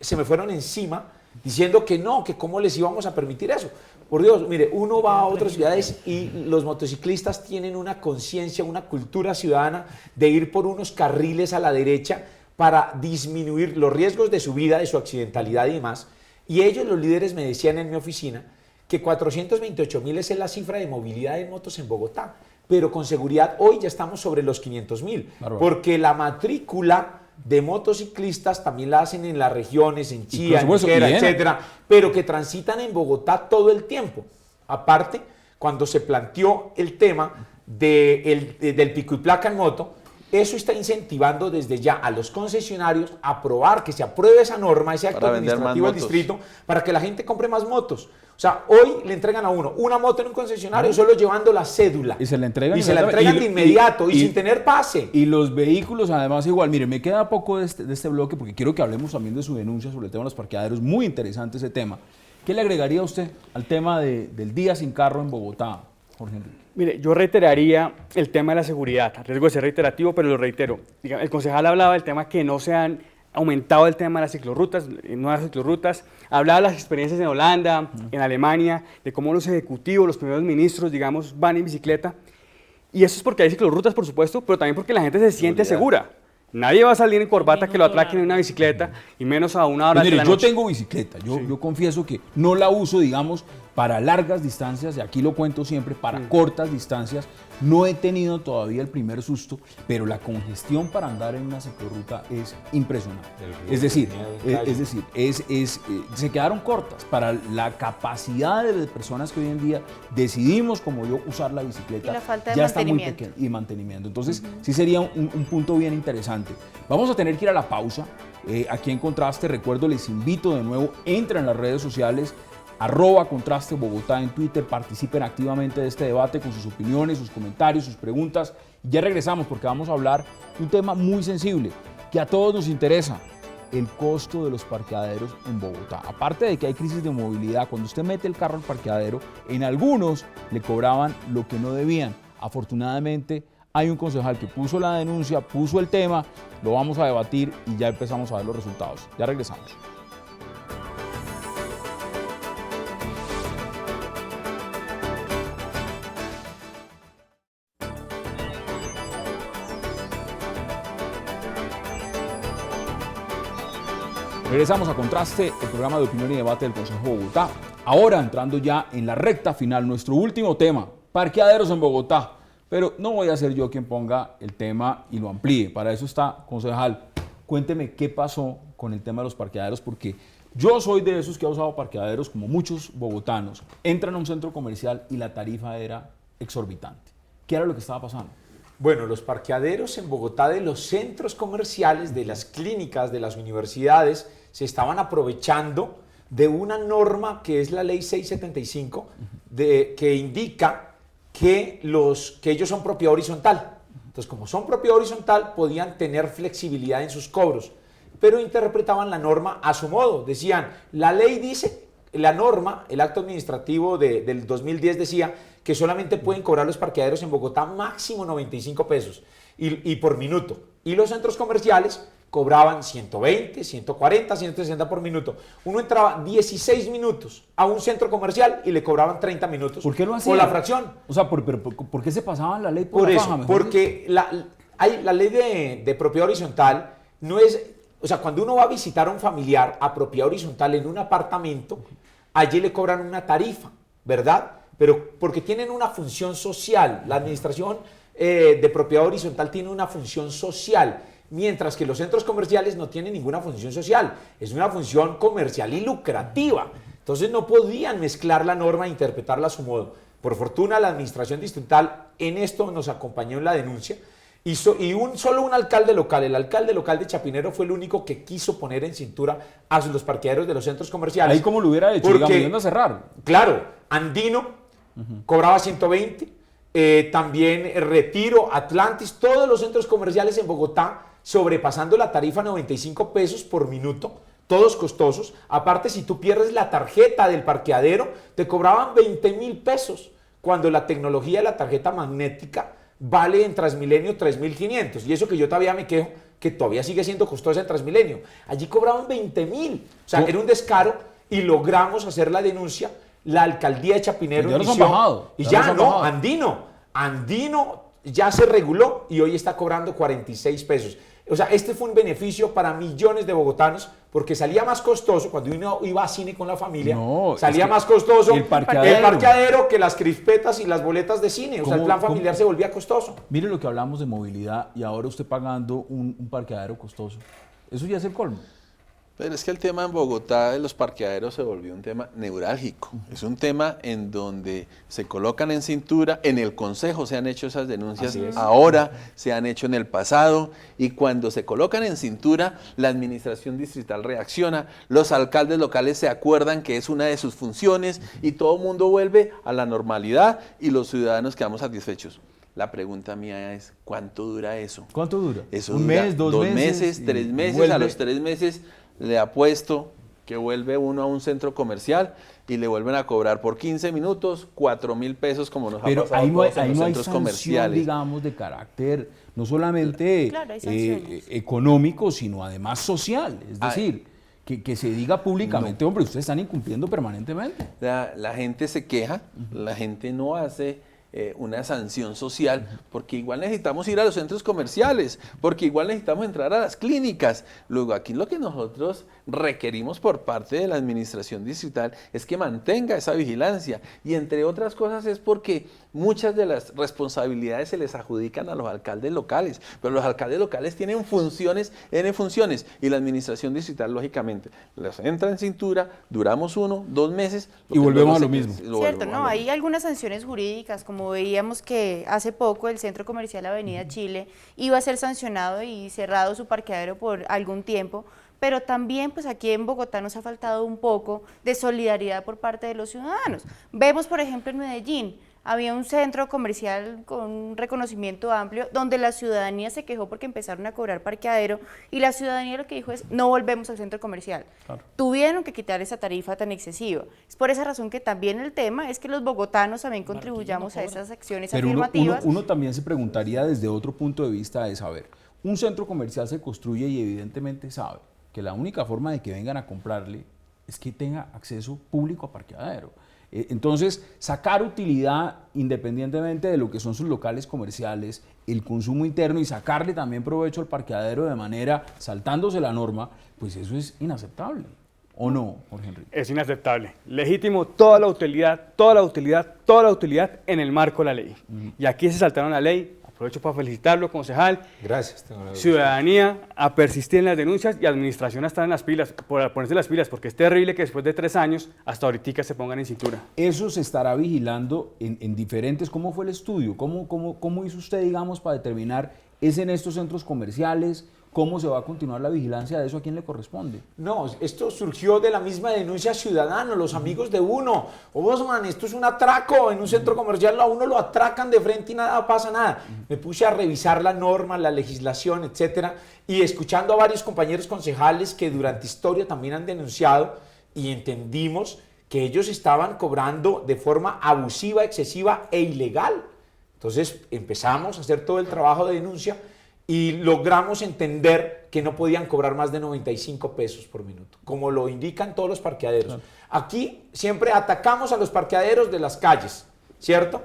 se me fueron encima diciendo que no, que cómo les íbamos a permitir eso. Por Dios, mire, uno va a otras ciudades y los motociclistas tienen una conciencia, una cultura ciudadana de ir por unos carriles a la derecha para disminuir los riesgos de su vida, de su accidentalidad y demás. Y ellos, los líderes, me decían en mi oficina que 428.000 es la cifra de movilidad de motos en Bogotá, pero con seguridad hoy ya estamos sobre los 500.000, porque la matrícula de motociclistas también la hacen en las regiones, en Chía, en Quera, etcétera, pero que transitan en Bogotá todo el tiempo. Aparte, cuando se planteó el tema del pico y placa en moto, eso está incentivando desde ya a los concesionarios a aprobar, que se apruebe esa norma, ese acto Para vender más administrativo del motos. distrito, para que la gente compre más motos. O sea, hoy le entregan a uno una moto en un concesionario solo llevando la cédula. Y se la entregan Y se la entregan de inmediato y sin tener pase. Y los vehículos, además, igual. Mire, me queda poco de este bloque porque quiero que hablemos también de su denuncia sobre el tema de los parqueaderos. Muy interesante ese tema. ¿Qué le agregaría usted al tema del día sin carro en Bogotá, Jorge Enrique? Mire, yo reiteraría el tema de la seguridad, a riesgo de ser reiterativo, pero lo reitero. El concejal hablaba del tema que no se han aumentado el tema de las ciclorrutas, nuevas ciclorrutas, hablaba de las experiencias en Holanda, en Alemania, de cómo los ejecutivos, los primeros ministros, digamos, van en bicicleta. Y eso es porque hay ciclorrutas, por supuesto, pero también porque la gente se siente segura. Nadie va a salir en corbata que lo atraquen en una bicicleta, y menos a una hora Pues de mire, la yo noche. tengo bicicleta, yo confieso que no la uso, digamos, para largas distancias, y aquí lo cuento siempre, para cortas distancias. No he tenido todavía el primer susto, pero la congestión para andar en una ciclorruta es impresionante. Es decir, se quedaron cortas para la capacidad de personas que hoy en día decidimos, como yo, usar la bicicleta. Y la falta de ya está muy mantenimiento. pequeña. Y mantenimiento. Entonces, sí sería un punto bien interesante. Vamos a tener que ir a la pausa. Aquí en Contraste, recuerdo, les invito de nuevo, entren en las redes sociales, @Contraste Bogotá en Twitter, participen activamente de este debate con sus opiniones, sus comentarios, sus preguntas. Ya regresamos porque vamos a hablar de un tema muy sensible que a todos nos interesa: el costo de los parqueaderos en Bogotá. Aparte de que hay crisis de movilidad, cuando usted mete el carro al parqueadero, en algunos le cobraban lo que no debían. Afortunadamente, hay un concejal que puso la denuncia, puso el tema, lo vamos a debatir y ya empezamos a ver los resultados. Ya regresamos. Regresamos a Contraste, el programa de opinión y debate del Consejo de Bogotá. Ahora entrando ya en la recta final, nuestro último tema, parqueaderos en Bogotá. Pero no voy a ser yo quien ponga el tema y lo amplíe. Para eso está, concejal. Cuénteme qué pasó con el tema de los parqueaderos, porque yo soy de esos que ha usado parqueaderos como muchos bogotanos. Entran a un centro comercial y la tarifa era exorbitante. ¿Qué era lo que estaba pasando? Bueno, los parqueaderos en Bogotá de los centros comerciales, de las clínicas, de las universidades, se estaban aprovechando de una norma que es la ley 675, que indica que ellos son propiedad horizontal. Entonces, como son propiedad horizontal, podían tener flexibilidad en sus cobros, pero interpretaban la norma a su modo. Decían, la ley dice, la norma, el acto administrativo del 2010 decía que solamente pueden cobrar los parqueaderos en Bogotá máximo 95 pesos y por minuto. Y los centros comerciales cobraban 120, 140, 160 por minuto. Uno entraba 16 minutos a un centro comercial y le cobraban 30 minutos. ¿Por qué lo hacían? Por la fracción. O sea, ¿por qué se pasaban la ley por Por la eso, faja? Mejor porque la ley de propiedad horizontal no es... O sea, cuando uno va a visitar a un familiar a propiedad horizontal en un apartamento, allí le cobran una tarifa, ¿verdad? Pero porque tienen una función social. La administración de propiedad horizontal tiene una función social, mientras que los centros comerciales no tienen ninguna función social. Es una función comercial y lucrativa. Entonces no podían mezclar la norma e interpretarla a su modo. Por fortuna, la administración distrital en esto nos acompañó en la denuncia. Y solo un alcalde local, el alcalde local de Chapinero, fue el único que quiso poner en cintura a los parqueaderos de los centros comerciales. ahí como lo hubiera hecho, Porque, digamos, yendo a cerrar. Claro, Andino cobraba 120, también Retiro, Atlantis, todos los centros comerciales en Bogotá sobrepasando la tarifa 95 pesos por minuto, todos costosos. Aparte, si tú pierdes la tarjeta del parqueadero, te cobraban 20.000 pesos, cuando la tecnología de la tarjeta magnética vale en Transmilenio 3.500. Y eso que yo todavía me quejo, que todavía sigue siendo costosa en Transmilenio. Allí cobraban 20.000. O sea, era un descaro y logramos hacer la denuncia. La alcaldía de Chapinero Ya nos han inició, bajado. y Ya ya nos han no, bajado. Andino ya se reguló y hoy está cobrando 46 pesos. O sea, este fue un beneficio para millones de bogotanos, porque salía más costoso cuando uno iba a cine con la familia, No, salía es que más costoso el parqueadero que las crispetas y las boletas de cine. O sea, el plan familiar se volvía costoso. Mire lo que hablamos de movilidad y ahora usted pagando un parqueadero costoso. Eso ya es el colmo. Pero es que el tema en Bogotá de los parqueaderos se volvió un tema neurálgico. Es un tema en donde se colocan en cintura, en el Consejo se han hecho esas denuncias, ahora se han hecho en el pasado, y cuando se colocan en cintura, la administración distrital reacciona, los alcaldes locales se acuerdan que es una de sus funciones y todo el mundo vuelve a la normalidad y los ciudadanos quedamos satisfechos. La pregunta mía es, ¿cuánto dura eso? ¿Cuánto dura? Eso ¿Un dura mes, dos meses? 3 y meses, vuelve. a los 3 meses le apuesto que vuelve uno a un centro comercial y le vuelven a cobrar por 15 minutos 4.000 pesos como nos Pero ha pasado ahí no hay, todos en ahí los no hay centros sanción, comerciales. digamos, de carácter no solamente Claro, hay sanciones. económico, sino además social. Es decir, que se diga públicamente, hombre, ustedes están incumpliendo permanentemente. La gente se queja, la gente no hace una sanción social, porque igual necesitamos ir a los centros comerciales, porque igual necesitamos entrar a las clínicas. Luego aquí lo que nosotros requerimos por parte de la administración distrital es que mantenga esa vigilancia, y entre otras cosas es porque muchas de las responsabilidades se les adjudican a los alcaldes locales, pero los alcaldes locales tienen funciones, N funciones, y la administración distrital lógicamente les entra en cintura, duramos 1, 2 meses Y volvemos a lo mismo. Cierto, no, hay algunas sanciones jurídicas, como veíamos que hace poco el Centro Comercial Avenida Chile iba a ser sancionado y cerrado su parqueadero por algún tiempo, pero también pues aquí en Bogotá nos ha faltado un poco de solidaridad por parte de los ciudadanos. Vemos, por ejemplo, en Medellín, había un centro comercial con un reconocimiento amplio donde la ciudadanía se quejó porque empezaron a cobrar parqueadero, y la ciudadanía lo que dijo es: no volvemos al centro comercial. Claro. Tuvieron que quitar esa tarifa tan excesiva. Es por esa razón que también el tema es que los bogotanos también contribuyamos a esas acciones Pero afirmativas. uno también se preguntaría desde otro punto de vista de saber, un centro comercial se construye y evidentemente sabe que la única forma de que vengan a comprarle es que tenga acceso público a parqueadero. Entonces, sacar utilidad independientemente de lo que son sus locales comerciales, el consumo interno, y sacarle también provecho al parqueadero de manera saltándose la norma, pues eso es inaceptable. ¿O no, Jorge Enrique? Es inaceptable. Legítimo toda la utilidad, toda la utilidad, toda la utilidad en el marco de la ley. Y aquí se saltaron la ley. Aprovecho para felicitarlo, concejal. Gracias. Ciudadanía a persistir en las denuncias y administración a estar en las pilas, por ponerse las pilas, porque es terrible que después de 3 años hasta ahorita se pongan en cintura. Eso se estará vigilando en diferentes. ¿Cómo fue el estudio? ¿Cómo hizo usted, digamos, para determinar es en estos centros comerciales? ¿Cómo se va a continuar la vigilancia de eso? ¿A quién le corresponde? No, esto surgió de la misma denuncia ciudadana, los amigos de uno. Osman, esto es un atraco, en un centro comercial a uno lo atracan de frente y nada pasa nada. Me puse a revisar la norma, la legislación, etcétera, y escuchando a varios compañeros concejales que durante historia también han denunciado, y entendimos que ellos estaban cobrando de forma abusiva, excesiva e ilegal. Entonces empezamos a hacer todo el trabajo de denuncia y logramos entender que no podían cobrar más de 95 pesos por minuto, como lo indican todos los parqueaderos. Claro. Aquí siempre atacamos a los parqueaderos de las calles, ¿cierto?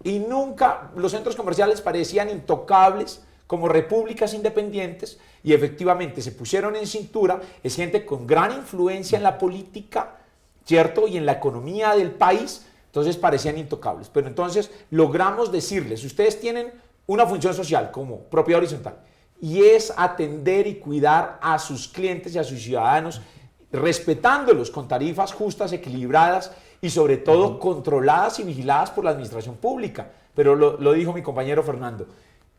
Y nunca los centros comerciales parecían intocables como repúblicas independientes, y efectivamente se pusieron en cintura. Es gente con gran influencia en la política, ¿cierto? Y en la economía del país, entonces parecían intocables. Pero entonces logramos decirles: ustedes tienen una función social como propiedad horizontal, y es atender y cuidar a sus clientes y a sus ciudadanos, respetándolos con tarifas justas, equilibradas y sobre todo controladas y vigiladas por la administración pública. Pero lo dijo mi compañero Fernando,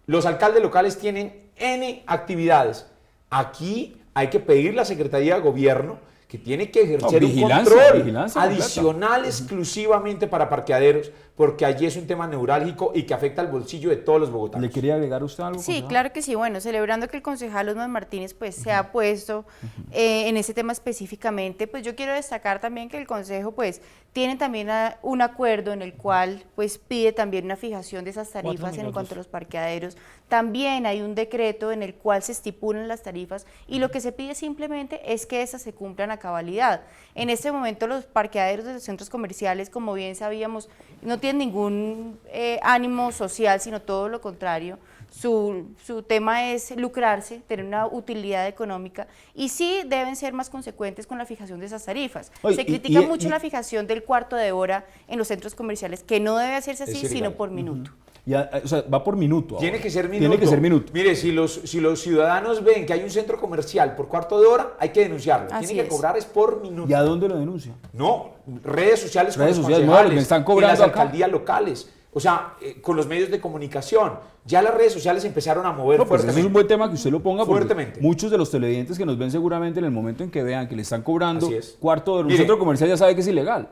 los alcaldes locales tienen N actividades. Aquí hay que pedir la Secretaría de Gobierno, que tiene que ejercer un control adicional exclusivamente para parqueaderos, porque allí es un tema neurálgico y que afecta al bolsillo de todos los bogotanos. ¿Le quería agregar usted algo? Sí, concejal? claro que sí. Bueno, celebrando que el concejal Osman Martínez pues se ha puesto en ese tema específicamente, pues yo quiero destacar también que el consejo pues tiene también un acuerdo en el cual pues pide también una fijación de esas tarifas en cuanto a los parqueaderos. También hay un decreto en el cual se estipulan las tarifas, y lo que se pide simplemente es que esas se cumplan a cabalidad. En este momento los parqueaderos de los centros comerciales, como bien sabíamos, no tienen ningún ánimo social, sino todo lo contrario. Su tema es lucrarse, tener una utilidad económica, y sí deben ser más consecuentes con la fijación de esas tarifas. Oye, se critica mucho la fijación del cuarto de hora en los centros comerciales, que no debe hacerse así, sino por minuto. O sea, va por minuto. Tiene ahora. que ser minuto. Tiene que ser minuto. Mire, si los ciudadanos ven que hay un centro comercial por cuarto de hora, hay que denunciarlo. Así Tiene que es. cobrar es por minuto. ¿Y a dónde lo denuncia? No, redes sociales con Redes los sociales, no, concejales, me están en cobrando las acá. alcaldías locales, o sea, con los medios de comunicación. Ya las redes sociales empezaron a mover No, pues eso fuertemente. es un buen tema que usted lo ponga porque Fuertemente. muchos de los televidentes que nos ven seguramente en el momento en que vean que le están cobrando Así es. cuarto de hora, un Mire, centro comercial ya sabe que es ilegal.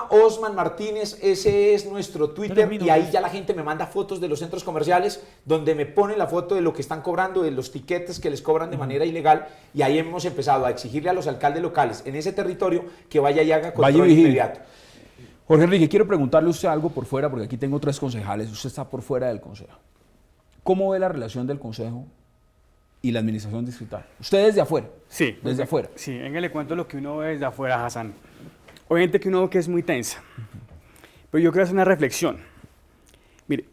@Osman Martínez, ese es nuestro Twitter y ahí ya la gente me manda fotos de los centros comerciales donde me ponen la foto de lo que están cobrando, de los tiquetes que les cobran de manera ilegal y ahí hemos empezado a exigirle a los alcaldes locales en ese territorio que vaya y haga Vaya y control vigile. inmediato. Jorge Enrique, quiero preguntarle a usted algo por fuera, porque aquí tengo 3 concejales, usted está por fuera del consejo. ¿Cómo ve la relación del consejo y la administración distrital? Usted desde afuera. Sí. Desde afuera. Sí, venga, le cuento lo que uno ve desde afuera, Hassan. Obviamente que uno ve que es muy tensa. Pero yo quiero hacer una reflexión. Mire,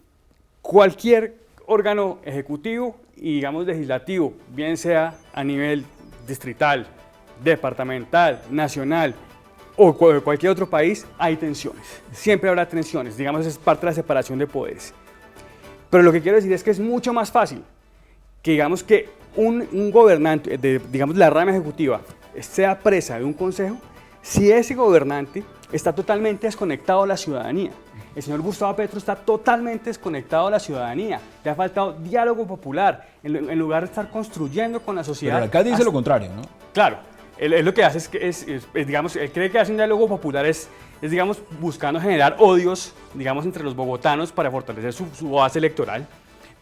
cualquier órgano ejecutivo y, digamos, legislativo, bien sea a nivel distrital, departamental, nacional o cualquier otro país, hay tensiones. Siempre habrá tensiones. Digamos, es parte de la separación de poderes. Pero lo que quiero decir es que es mucho más fácil que, digamos, que un gobernante, digamos, la rama ejecutiva, sea presa de un consejo, si ese gobernante está totalmente desconectado de la ciudadanía. El señor Gustavo Petro está totalmente desconectado de la ciudadanía. Le ha faltado diálogo popular en lugar de estar construyendo con la sociedad. Pero el alcalde dice lo contrario, ¿no? Claro, él lo que hace es, digamos, él cree que hace un diálogo popular es, digamos, buscando generar odios, digamos, entre los bogotanos para fortalecer su base electoral,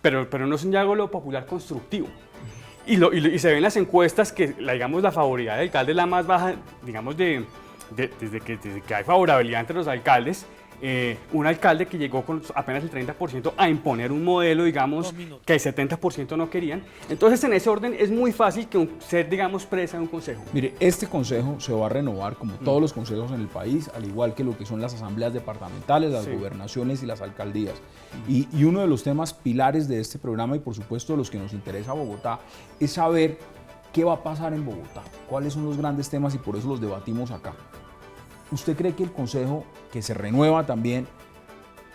pero no es un diálogo popular constructivo. Y se ven las encuestas que, digamos, la favorabilidad del alcalde es la más baja, digamos, desde que hay favorabilidad entre los alcaldes. Un alcalde que llegó con apenas el 30% a imponer un modelo, digamos, que el 70% no querían. Entonces, en ese orden, es muy fácil que ser, digamos, presa de un consejo. Mire, este consejo se va a renovar como todos los consejos en el país, al igual que lo que son las asambleas departamentales, las gobernaciones y las alcaldías. Y uno de los temas pilares de este programa y por supuesto de los que nos interesa a Bogotá es saber qué va a pasar en Bogotá, cuáles son los grandes temas y por eso los debatimos acá. ¿Usted cree que el consejo, que se renueva también,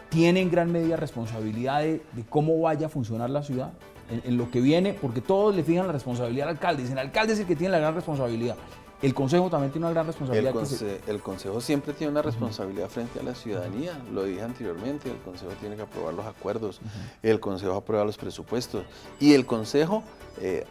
tiene en gran medida responsabilidad de cómo vaya a funcionar la ciudad en lo que viene? Porque todos le fijan la responsabilidad al alcalde, dicen, el alcalde es el que tiene la gran responsabilidad. El consejo también tiene una gran responsabilidad. El consejo siempre tiene una responsabilidad frente a la ciudadanía, lo dije anteriormente, el consejo tiene que aprobar los acuerdos, el consejo aprueba los presupuestos y el consejo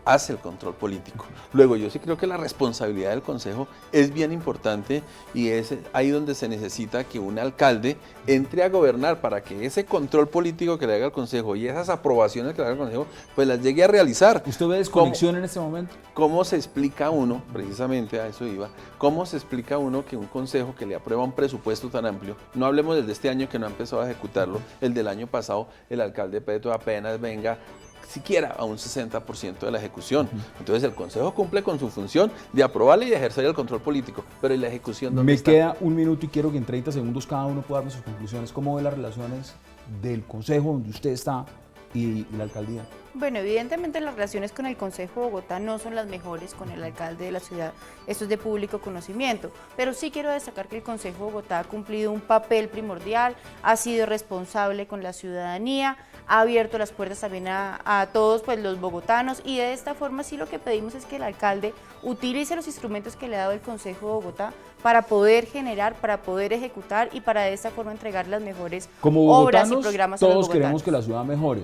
hace el control político. Luego yo sí creo que la responsabilidad del consejo es bien importante y es ahí donde se necesita que un alcalde entre a gobernar para que ese control político que le haga el consejo y esas aprobaciones que le haga el consejo, pues las llegue a realizar. ¿Usted ve desconexión en este momento? ¿Cómo se explica uno, precisamente a eso iba, cómo se explica uno que un consejo que le aprueba un presupuesto tan amplio, no hablemos del de este año que no ha empezado a ejecutarlo, el del año pasado, el alcalde Petro apenas venga siquiera a un 60% de la ejecución? Entonces el consejo cumple con su función de aprobarle y ejercer el control político, pero ¿y la ejecución dónde está? Me queda un minuto y quiero que en 30 segundos cada uno pueda darme sus conclusiones. ¿Cómo ve las relaciones del consejo donde usted está y la alcaldía? Bueno, evidentemente las relaciones con el Consejo de Bogotá no son las mejores con el alcalde de la ciudad, esto es de público conocimiento, pero sí quiero destacar que el Consejo de Bogotá ha cumplido un papel primordial, ha sido responsable con la ciudadanía, ha abierto las puertas también a todos pues, los bogotanos y de esta forma sí lo que pedimos es que el alcalde utilice los instrumentos que le ha dado el Consejo de Bogotá para poder generar, para poder ejecutar y para de esta forma entregar las mejores obras y programas a los bogotanos. Todos queremos que la ciudad mejore.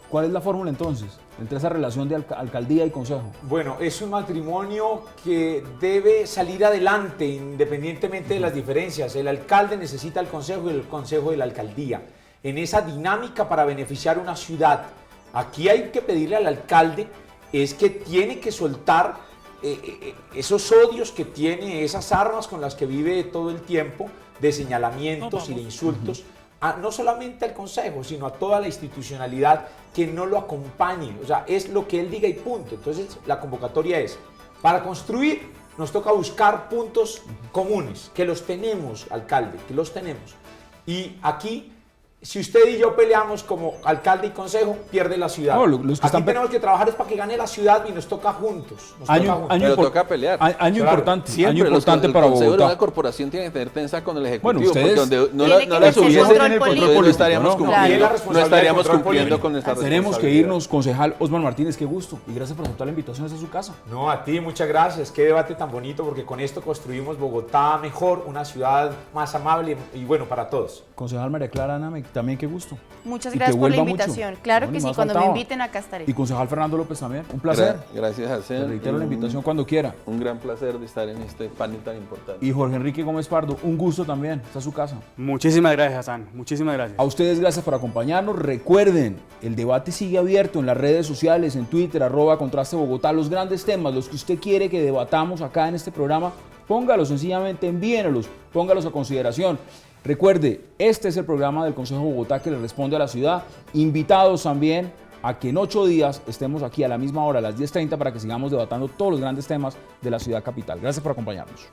¿Cuál es la fórmula entonces entre esa relación de alcaldía y consejo? Bueno, es un matrimonio que debe salir adelante independientemente de las diferencias. El alcalde necesita el consejo y el consejo de la alcaldía. En esa dinámica para beneficiar una ciudad, aquí hay que pedirle al alcalde es que tiene que soltar esos odios que tiene, esas armas con las que vive todo el tiempo de señalamientos y de insultos. No solamente al consejo, sino a toda la institucionalidad que no lo acompañe. O sea, es lo que él diga y punto. Entonces, la convocatoria es, para construir, nos toca buscar puntos comunes, que los tenemos, alcalde, que los tenemos. Y aquí si usted y yo peleamos como alcalde y consejo, pierde la ciudad. No, los que Aquí están tenemos que trabajar es para que gane la ciudad y nos toca juntos. Pero toca pelear. Año Claro. importante, Siempre año importante el para consejo de Bogotá. una corporación tiene que tener tensa con el ejecutivo, Bueno, ustedes porque donde no Tiene que la ejercer subiesen, control entonces político, no estaríamos ¿no? cumpliendo, Claro. no estaríamos Control cumpliendo político. con nuestra Tenemos que responsabilidad. irnos, concejal Osman Martínez, qué gusto. Y gracias por aceptar la invitación a su casa. No, a ti, muchas gracias. Qué debate tan bonito, porque con esto construimos Bogotá mejor, una ciudad más amable y bueno para todos. Concejal María Clara Ana, también qué gusto. Muchas Y que gracias por la vuelva mucho. invitación. Claro No, que ni sí, más cuando me faltaba. inviten acá estaré. Y concejal Fernando López también, un placer. Gracias, Te Hassan. reitero la Y invitación cuando quiera. un gran placer de estar en este panel tan importante. Y Jorge Enrique Gómez Pardo, un gusto también. Está a su casa. Muchísimas gracias, Hassan. Muchísimas gracias. A ustedes gracias por acompañarnos. Recuerden, el debate sigue abierto en las redes sociales, en Twitter, @Contraste Bogotá. Los grandes temas, los que usted quiere que debatamos acá en este programa, póngalos sencillamente, envíenlos, póngalos a consideración. Recuerde, este es el programa del Consejo de Bogotá que le responde a la ciudad. Invitados también a que en 8 días estemos aquí a la misma hora, a las 10:30, para que sigamos debatando todos los grandes temas de la ciudad capital. Gracias por acompañarnos.